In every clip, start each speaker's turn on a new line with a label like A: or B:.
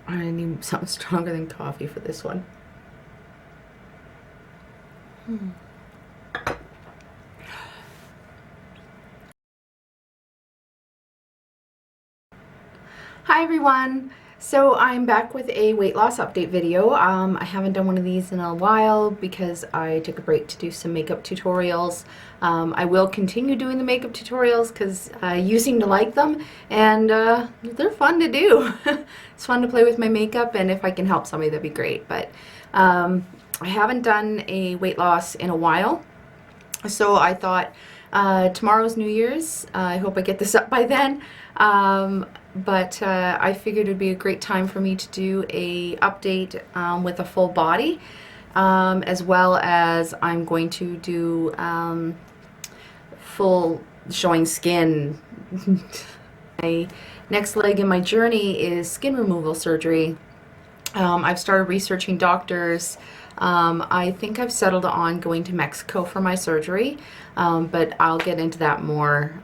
A: I need something stronger than coffee for this one. Hi everyone! So I'm back with a weight loss update video. I haven't done one of these in a while because I took a break to do some makeup tutorials. I will continue doing the makeup tutorials because you seem to like them, and they're fun to do. It's fun to play with my makeup, and if I can help somebody, that'd be great. But I haven't done a weight loss in a while, so I thought tomorrow's New Year's. I hope I get this up by then. But I figured it would be a great time for me to do a update with a full body, as well as I'm going to do full showing skin. My next leg in my journey is skin removal surgery. I've started researching doctors. I think I've settled on going to Mexico for my surgery, but I'll get into that more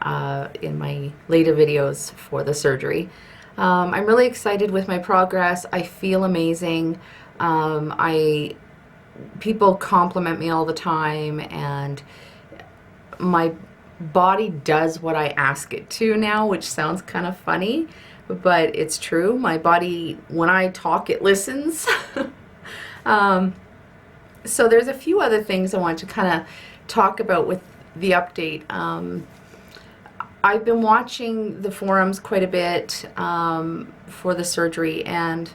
A: in my later videos for the surgery. I'm really excited with my progress. I feel amazing. People compliment me all the time, and my body does what I ask it to now, which sounds kind of funny, but it's true. My body, when I talk, it listens. So there's a few other things I want to kind of talk about with the update. I've been watching the forums quite a bit for the surgery, and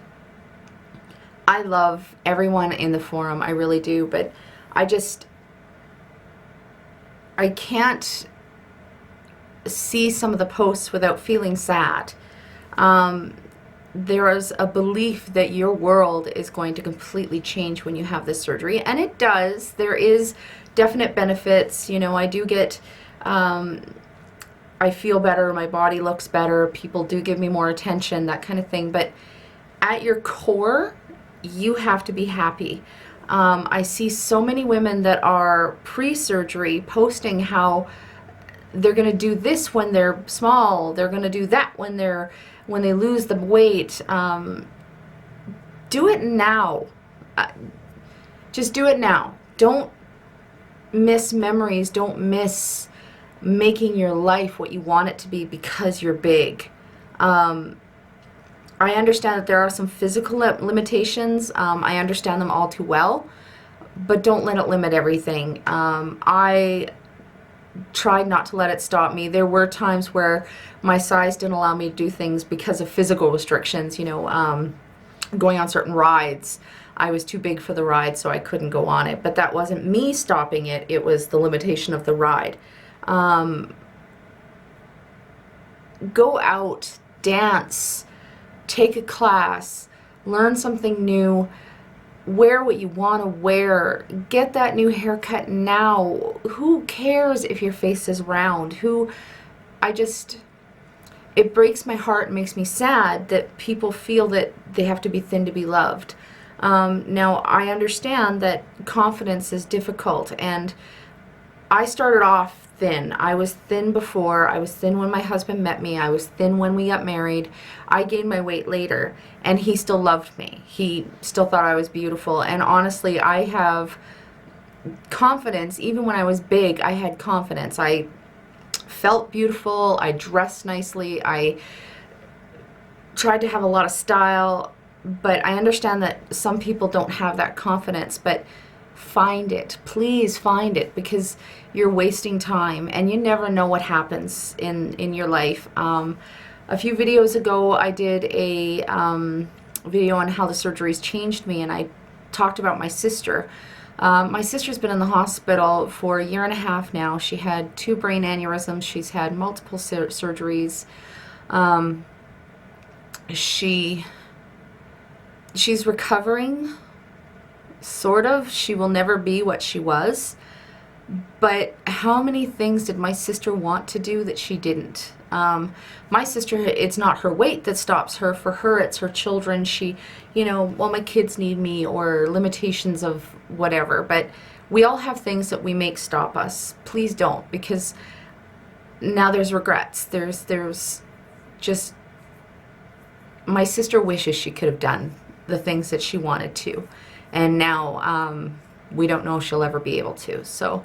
A: I love everyone in the forum. I really do, but I can't see some of the posts without feeling sad. There is a belief that your world is going to completely change when you have this surgery, and it does. There is definite benefits. You know, I do get, I feel better, my body looks better, people do give me more attention, that kind of thing, but at your core, you have to be happy. I see so many women that are pre-surgery posting how they're going to do this when they're small, they're going to do that when they lose the weight. Do it now. Just do it now. Don't miss memories. Don't miss making your life what you want it to be because you're big. I understand that there are some physical limitations. I understand them all too well, but don't let it limit everything. I tried not to let it stop me. There were times where my size didn't allow me to do things because of physical restrictions, you know, going on certain rides. I was too big for the ride, so I couldn't go on it. But that wasn't me stopping it. It was the limitation of the ride. Go out, dance, take a class, learn something new, wear what you want to wear, get that new haircut now. Who cares if your face is round? It breaks my heart and makes me sad that people feel that they have to be thin to be loved. Now, I understand that confidence is difficult, and I started off thin. I was thin before. I was thin when my husband met me. I was thin when we got married. I gained my weight later, and he still loved me. He still thought I was beautiful, and honestly, I have confidence. Even when I was big, I had confidence. I felt beautiful. I dressed nicely. I tried to have a lot of style, but I understand that some people don't have that confidence, but find it. Please find it, because you're wasting time, and you never know what happens in your life. A few videos ago, I did a video on how the surgeries changed me, and I talked about my sister. My sister's been in the hospital for 1.5 years now. She had 2 brain aneurysms. She's had multiple surgeries. She's recovering, sort of. She will never be what she was. But how many things did my sister want to do that she didn't? My sister, it's not her weight that stops her. For her, it's her children. She, you know, well, my kids need me, or limitations of whatever. But we all have things that we make stop us. Please don't, because now there's regrets. There's just my sister wishes she could have done the things that she wanted to, and now we don't know if she'll ever be able to. So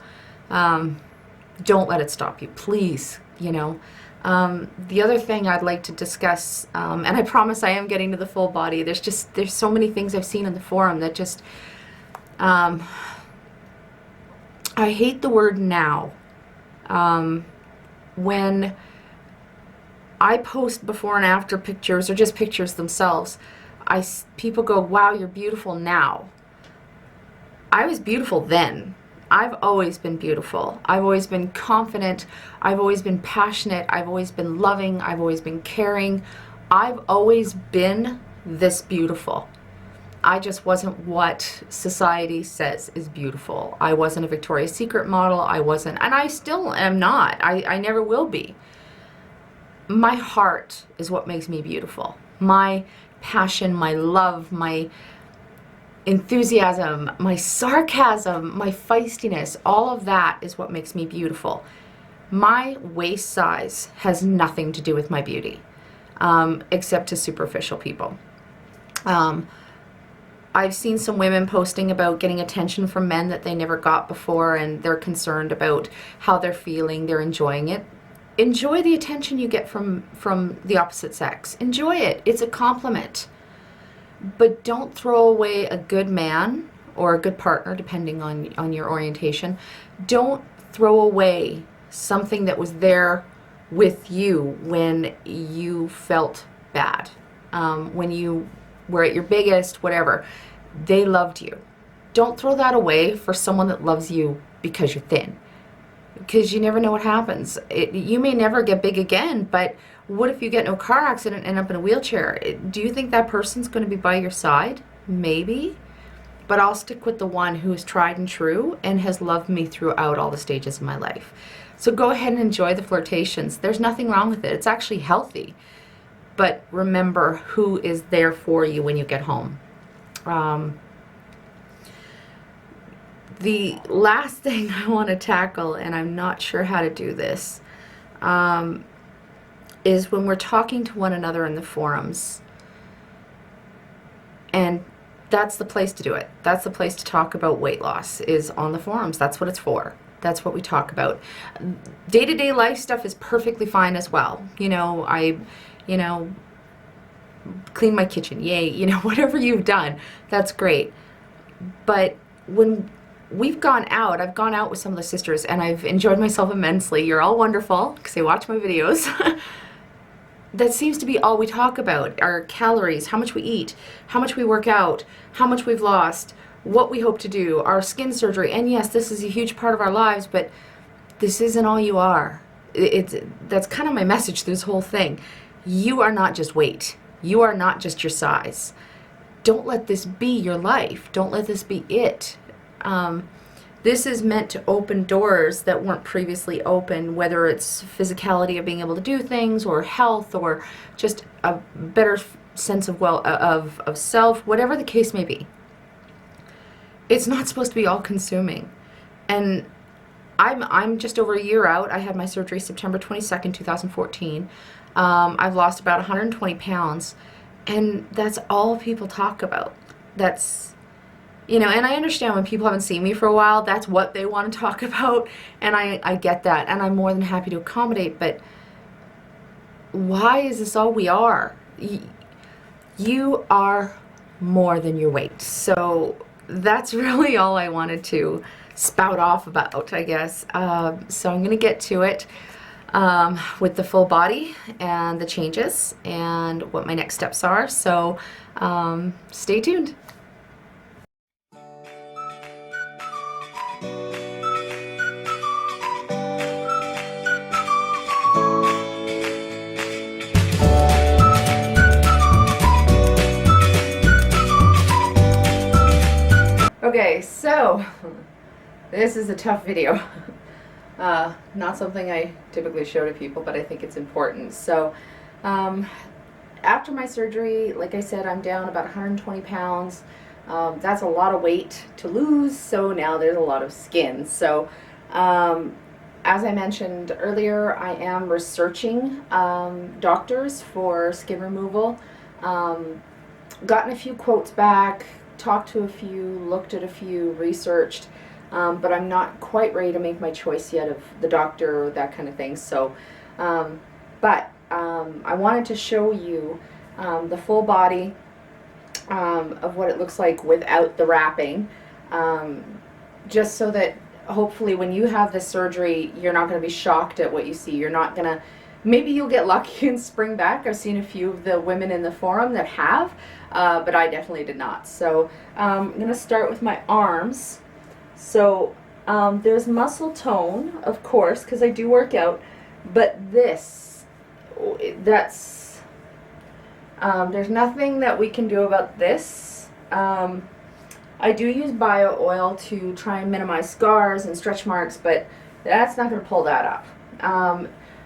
A: don't let it stop you, please. You know, the other thing I'd like to discuss, and I promise I am getting to the full body. There's so many things I've seen in the forum that just I hate the word now. When I post before and after pictures, or just pictures themselves, people go, wow, you're beautiful now. I was beautiful then. I've always been beautiful. I've always been confident. I've always been passionate. I've always been loving. I've always been caring. I've always been this beautiful. I just wasn't what society says is beautiful. I wasn't a Victoria's Secret model. I wasn't, and I still am not. I never will be. My heart is what makes me beautiful. My passion, my love, my enthusiasm, my sarcasm, my feistiness, all of that is what makes me beautiful. My waist size has nothing to do with my beauty, except to superficial people. I've seen some women posting about getting attention from men that they never got before, and they're concerned about how they're feeling. They're enjoying it. Enjoy the attention you get from the opposite sex. Enjoy it. It's a compliment. But don't throw away a good man or a good partner, depending on your orientation. Don't throw away something that was there with you when you felt bad, when you were at your biggest, whatever. They loved you. Don't throw that away for someone that loves you because you're thin. Because you never know what happens. You may never get big again, but what if you get in a car accident and end up in a wheelchair? Do you think that person's going to be by your side? Maybe. But I'll stick with the one who is tried and true and has loved me throughout all the stages of my life. So go ahead and enjoy the flirtations. There's nothing wrong with it. It's actually healthy. But remember who is there for you when you get home. The last thing I want to tackle, and I'm not sure how to do this, is when we're talking to one another in the forums. And that's the place to do it. That's the place to talk about weight loss, is on the forums. That's what it's for. That's what we talk about. Day-to-day life stuff is perfectly fine as well. You know, clean my kitchen. Yay. You know, whatever you've done, that's great. But when we've gone out, I've gone out with some of the sisters, and I've enjoyed myself immensely. You're all wonderful, because they watch my videos. That seems to be all we talk about, our calories, how much we eat, how much we work out, how much we've lost, what we hope to do, our skin surgery. And yes, this is a huge part of our lives, but this isn't all you are. That's kind of my message through this whole thing. You are not just weight. You are not just your size. Don't let this be your life. Don't let this be it. This is meant to open doors that weren't previously open, whether it's physicality of being able to do things, or health, or just a better sense of of self, whatever the case may be. It's not supposed to be all-consuming. And I'm just over a year out. I had my surgery September 22nd, 2014. I've lost about 120 pounds, and that's all people talk about. That's, you know, and I understand when people haven't seen me for a while, that's what they want to talk about, and I get that, and I'm more than happy to accommodate, but why is this all we are? You are more than your weight. So that's really all I wanted to spout off about, I guess. So I'm going to get to it with the full body and the changes and what my next steps are. So stay tuned. Okay, so this is a tough video. Not something I typically show to people, but I think it's important. So after my surgery, like I said, I'm down about 120 pounds. That's a lot of weight to lose, so now there's a lot of skin. So as I mentioned earlier, I am researching doctors for skin removal. Gotten a few quotes back, talked to a few, looked at a few, researched, but I'm not quite ready to make my choice yet of the doctor or that kind of thing. So, I wanted to show you the full body of what it looks like without the wrapping, just so that hopefully when you have this surgery, you're not going to be shocked at what you see. You're not going to, maybe you'll get lucky and spring back. I've seen a few of the women in the forum that have, but I definitely did not. So I'm going to start with my arms. So there's muscle tone, of course, because I do work out, but there's nothing that we can do about this. I do use bio oil to try and minimize scars and stretch marks, but that's not going to pull that up.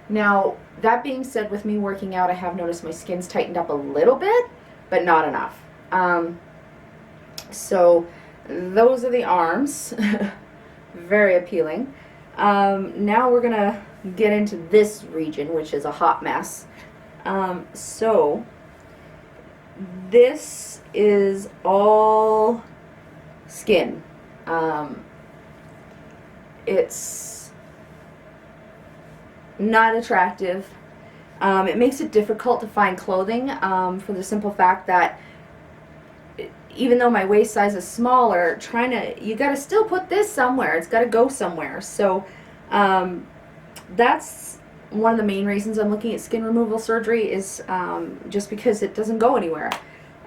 A: Now, that being said, with me working out, I have noticed my skin's tightened up a little bit, but not enough. So those are the arms. Very appealing. Now we're going to get into this region, which is a hot mess. So this is all skin. It's not attractive. It makes it difficult to find clothing for the simple fact that even though my waist size is smaller, you gotta still put this somewhere. It's gotta go somewhere. So that's one of the main reasons I'm looking at skin removal surgery, is just because it doesn't go anywhere.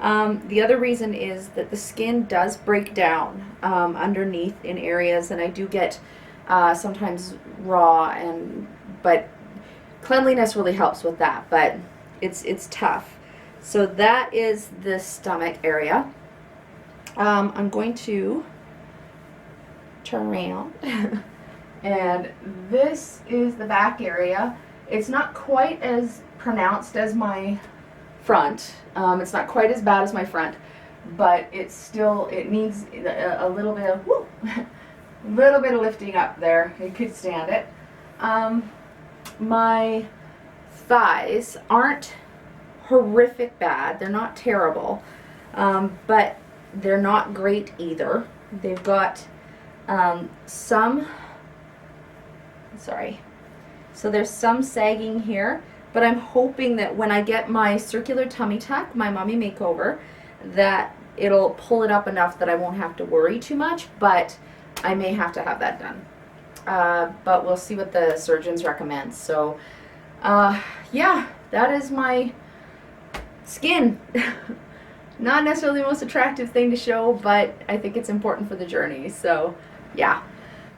A: The other reason is that the skin does break down underneath in areas, and I do get sometimes raw, but cleanliness really helps with that, but it's tough. So that is the stomach area. I'm going to turn around and this is the back area. It's not quite as pronounced as my front. It's not quite as bad as my front, but it needs a little bit of little bit of lifting up there. You could stand it. My thighs aren't horrific bad. They're not terrible, but they're not great either. They've got so there's some sagging here, but I'm hoping that when I get my circular tummy tuck, my mommy makeover, that it'll pull it up enough that I won't have to worry too much, but I may have to have that done. But we'll see what the surgeons recommend. So yeah, that is my skin. Not necessarily the most attractive thing to show, but I think it's important for the journey. So yeah.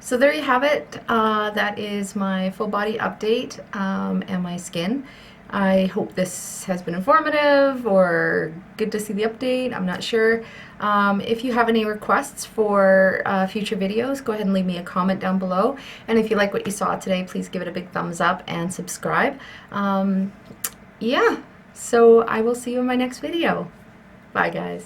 A: So there you have it. That is my full body update and my skin. I hope this has been informative or good to see the update. I'm not sure. If you have any requests for future videos, go ahead and leave me a comment down below. And if you like what you saw today, please give it a big thumbs up and subscribe. Yeah, so I will see you in my next video. Bye, guys.